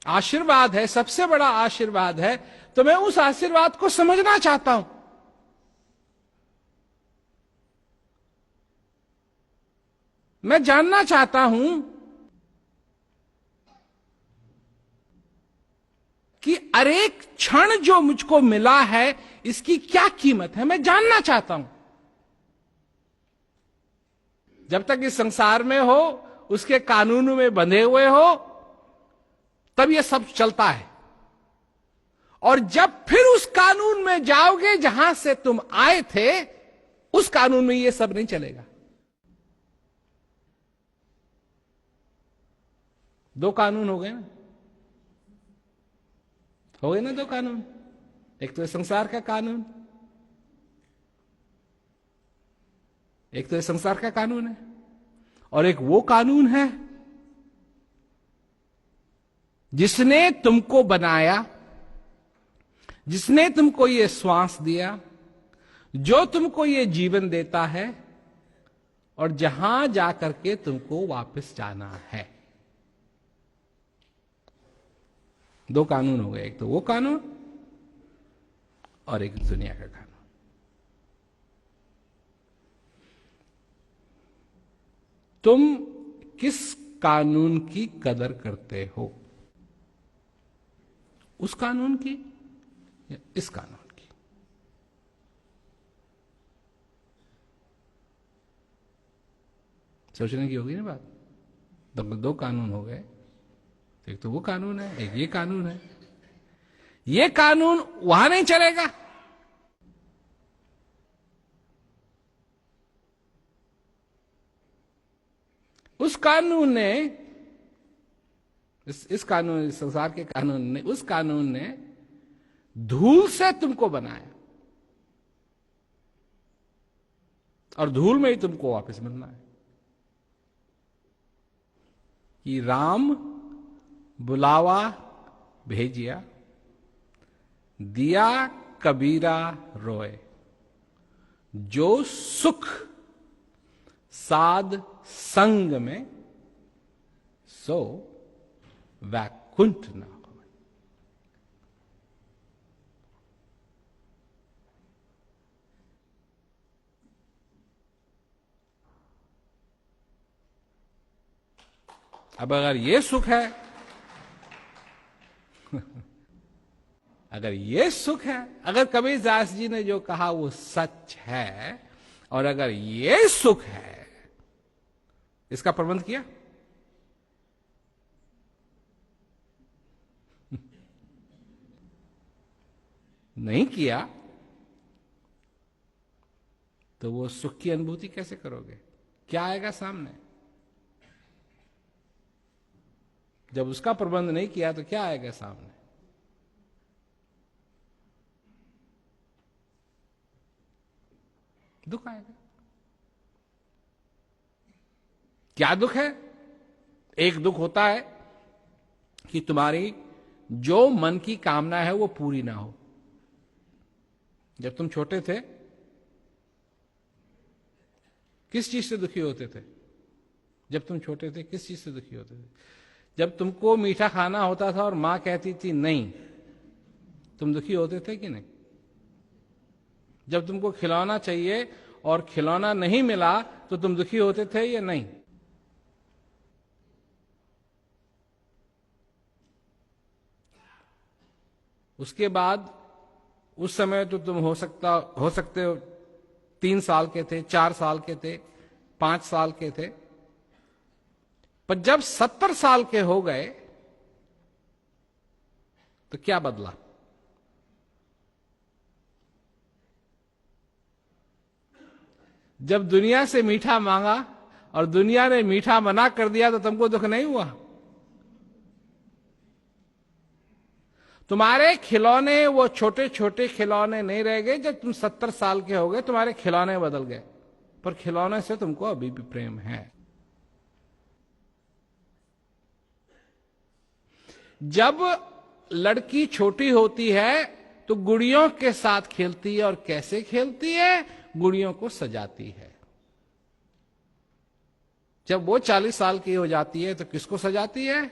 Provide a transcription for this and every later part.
आशीर्वाद है, सबसे बड़ा आशीर्वाद है, तो मैं उस आशीर्वाद को समझना चाहता हूं। मैं जानना चाहता हूं कि अनेक क्षण जो मुझको मिला है इसकी क्या कीमत है, मैं जानना चाहता हूं। जब तक इस संसार में हो, उसके कानून में बंधे हुए हो, तब यह सब चलता है। और जब फिर उस कानून में जाओगे जहां से तुम आए थे, उस कानून में यह सब नहीं चलेगा। दो कानून हो गए ना, हो गए ना दो कानून। एक तो संसार का कानून, एक तो संसार का कानून है, और एक वो कानून है जिसने तुमको बनाया, जिसने तुमको ये श्वास दिया, जो तुमको ये जीवन देता है, और जहां जाकर के तुमको वापस जाना है। दो कानून हो गए, एक तो वो कानून और एक दुनिया का कानून। तुम किस कानून की कदर करते हो, उस कानून की या इस कानून की? सोचने की होगी ना बात। दो कानून हो गए, एक तो वो कानून है, एक ये कानून है। ये कानून वहां नहीं चलेगा। उस कानून ने, इस कानून, इस संसार के कानून ने, उस कानून ने धूल से तुमको बनाया, और धूल में ही तुमको वापस मिलना है। कि राम बुलावा भेजिया, दिया कबीरा रोए, जो सुख साध संग में, सो वैकुंठ न हो। अब अगर ये सुख है, अगर ये सुख है, अगर कबीरदास जी ने जो कहा वो सच है, और अगर ये सुख है, इसका प्रबंध किया? नहीं किया, तो वो सुख की अनुभूति कैसे करोगे? क्या आएगा सामने? जब उसका प्रबंध नहीं किया तो क्या आएगा सामने? दुख आएगा। क्या दुख है? एक दुख होता है कि तुम्हारी जो मन की कामना है वो पूरी ना हो। जब तुम छोटे थे, किस चीज से दुखी होते थे? जब तुम छोटे थे, किस चीज से दुखी होते थे? जब तुमको मीठा खाना होता था और मां कहती थी नहीं, तुम दुखी होते थे कि नहीं? जब तुमको खिलौना चाहिए और खिलौना नहीं मिला तो तुम दुखी होते थे या नहीं? उसके बाद उस समय तो तुम हो सकते हो 3 साल के थे, 4 साल के थे, 5 साल के थे, पर जब 70 साल के हो गए तो क्या बदला? जब दुनिया से मीठा मांगा और दुनिया ने मीठा मना कर दिया तो तुमको दुख नहीं हुआ? तुम्हारे खिलौने वो छोटे छोटे खिलौने नहीं रह गए। जब तुम 70 साल के हो गए तुम्हारे खिलौने बदल गए, पर खिलौने से तुमको अभी भी प्रेम है। जब लड़की छोटी होती है तो गुड़ियों के साथ खेलती है, और कैसे खेलती है? गुड़ियों को सजाती है। जब वो 40 साल की हो जाती है तो किसको सजाती है?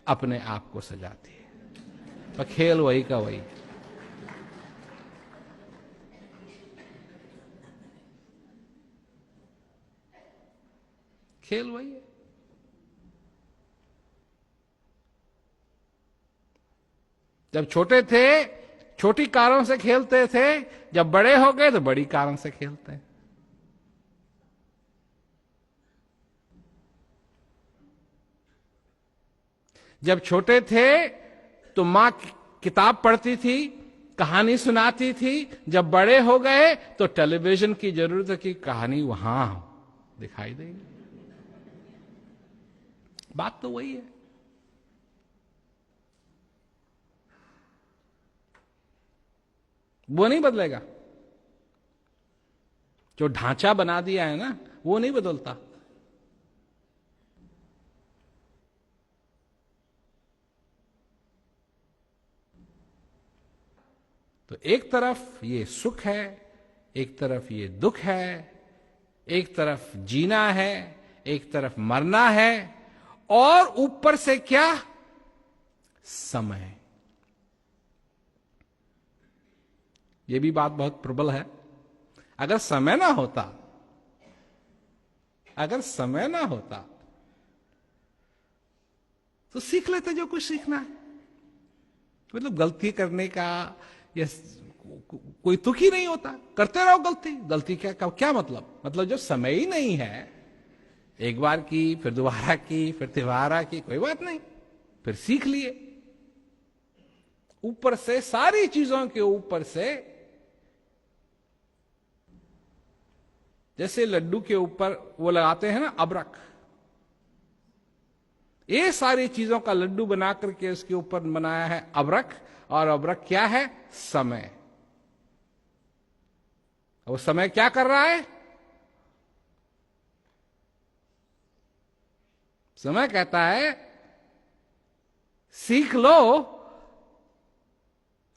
अपने आप को सजाती है, पर खेल वही का वही है। खेल वही है। जब छोटे थे छोटी कारों से खेलते थे, जब बड़े हो गए तो बड़ी कारों से खेलते हैं। जब छोटे थे तो मां किताब पढ़ती थी, कहानी सुनाती थी। जब बड़े हो गए तो टेलीविजन की जरूरत है कि कहानी वहां दिखाई देगी। बात तो वही है। वो नहीं बदलेगा। जो ढांचा बना दिया है ना, वो नहीं बदलता। तो एक तरफ ये सुख है, एक तरफ ये दुख है, एक तरफ जीना है, एक तरफ मरना है, और ऊपर से क्या? समय। ये भी बात बहुत प्रबल है। अगर समय ना होता, अगर समय ना होता तो सीख लेते जो कुछ सीखना है। मतलब गलती करने का या कोई तुक ही नहीं होता, करते रहो गलती। गलती क्या मतलब जब समय ही नहीं है, एक बार की, फिर दोबारा की, फिर तिबारा की, कोई बात नहीं, फिर सीख लिए। ऊपर से, सारी चीजों के ऊपर से, जैसे लड्डू के ऊपर वो लगाते हैं ना अबरक, ये सारी चीजों का लड्डू बना करके उसके ऊपर बनाया है अबरक। और अबरक क्या है? समय। वो समय क्या कर रहा है? समय कहता है सीख लो,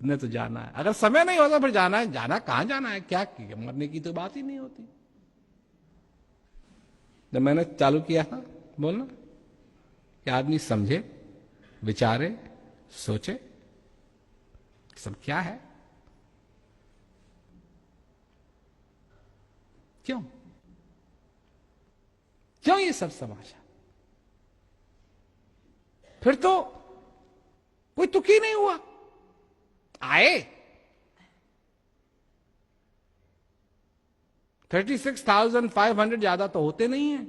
नहीं तो जाना है। अगर समय नहीं होता फिर जाना है। जाना कहां जाना है? क्या मरने की तो बात ही नहीं होती। जब मैंने चालू किया था बोलना कि आदमी समझे, विचारे, सोचे सब क्या है, क्यों क्यों ये सब समाचार। फिर तो कोई तुक ही नहीं हुआ। आए 36,500 ज्यादा तो होते नहीं है।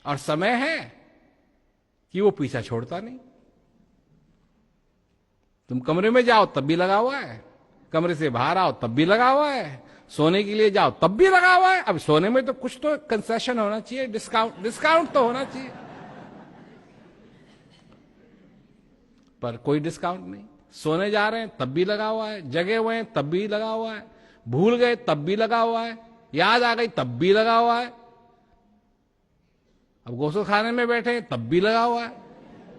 और समय है कि वो पीछा छोड़ता नहीं। तुम कमरे में जाओ तब भी लगा हुआ है, कमरे से बाहर आओ तब भी लगा हुआ है, सोने के लिए जाओ तब भी लगा हुआ है। अब सोने में तो कुछ तो कंसेशन होना चाहिए, डिस्काउंट तो होना चाहिए, पर कोई डिस्काउंट नहीं। सोने जा रहे हैं तब भी लगा हुआ है, जगे हुए हैं तब भी लगा हुआ है, भूल गए तब भी लगा हुआ है, याद आ गई तब भी लगा हुआ है, अब गोसो खाने में बैठे हैं तब भी लगा हुआ है।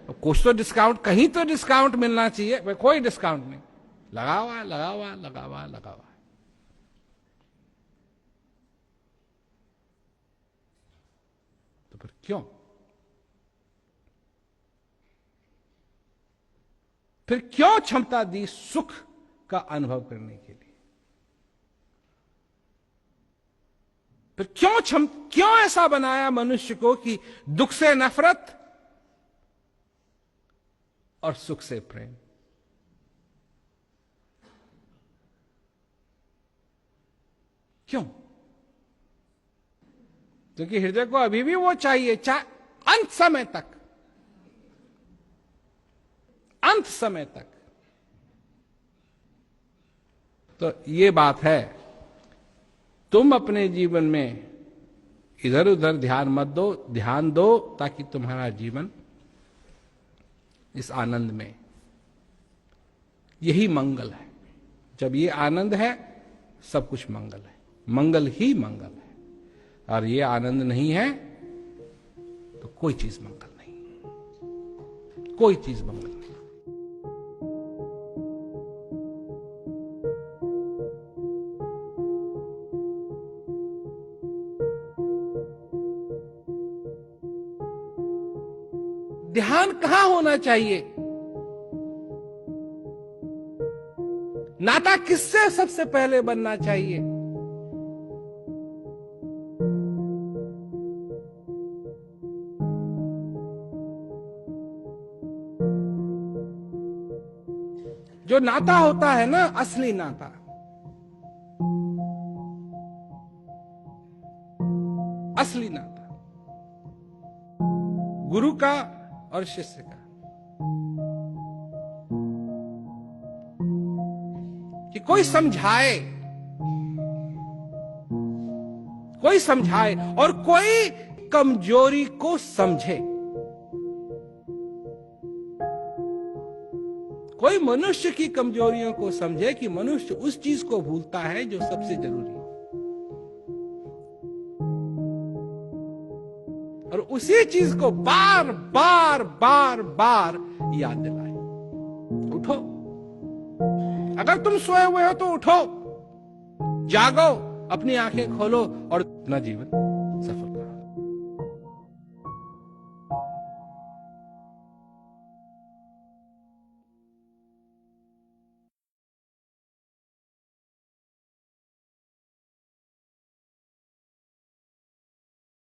अब कुछ तो डिस्काउंट, कहीं तो डिस्काउंट मिलना चाहिए, भाई कोई डिस्काउंट नहीं। लगा हुआ है, लगा हुआ है, लगा हुआ है, लगा हुआ है। तो फिर क्यों? फिर क्यों क्षमता दी सुख का अनुभव करने के लिए? फिर क्यों ऐसा बनाया मनुष्य को कि दुख से नफरत और सुख से प्रेम? क्यों? क्योंकि हृदय को अभी भी वो चाहिए, अंत समय तक, अंत समय तक। तो ये बात है, तुम अपने जीवन में इधर उधर ध्यान मत दो, ध्यान दो ताकि तुम्हारा जीवन इस आनंद में, यही मंगल है। जब ये आनंद है सब कुछ मंगल है, मंगल ही मंगल है। और ये आनंद नहीं है तो कोई चीज मंगल नहीं, कोई चीज मंगल नहीं। ध्यान कहां होना चाहिए? नाता किससे सबसे पहले बनना चाहिए? जो नाता होता है ना, असली नाता, असली नाता गुरु का और शिष्य का, कि कोई समझाए और कोई कमजोरी को समझे। कोई मनुष्य की कमजोरियों को समझे कि मनुष्य उस चीज को भूलता है जो सबसे जरूरी है, और उसी चीज को बार बार बार बार याद दिलाए। उठो, अगर तुम सोए हुए हो तो उठो, जागो, अपनी आंखें खोलो और अपना जीवन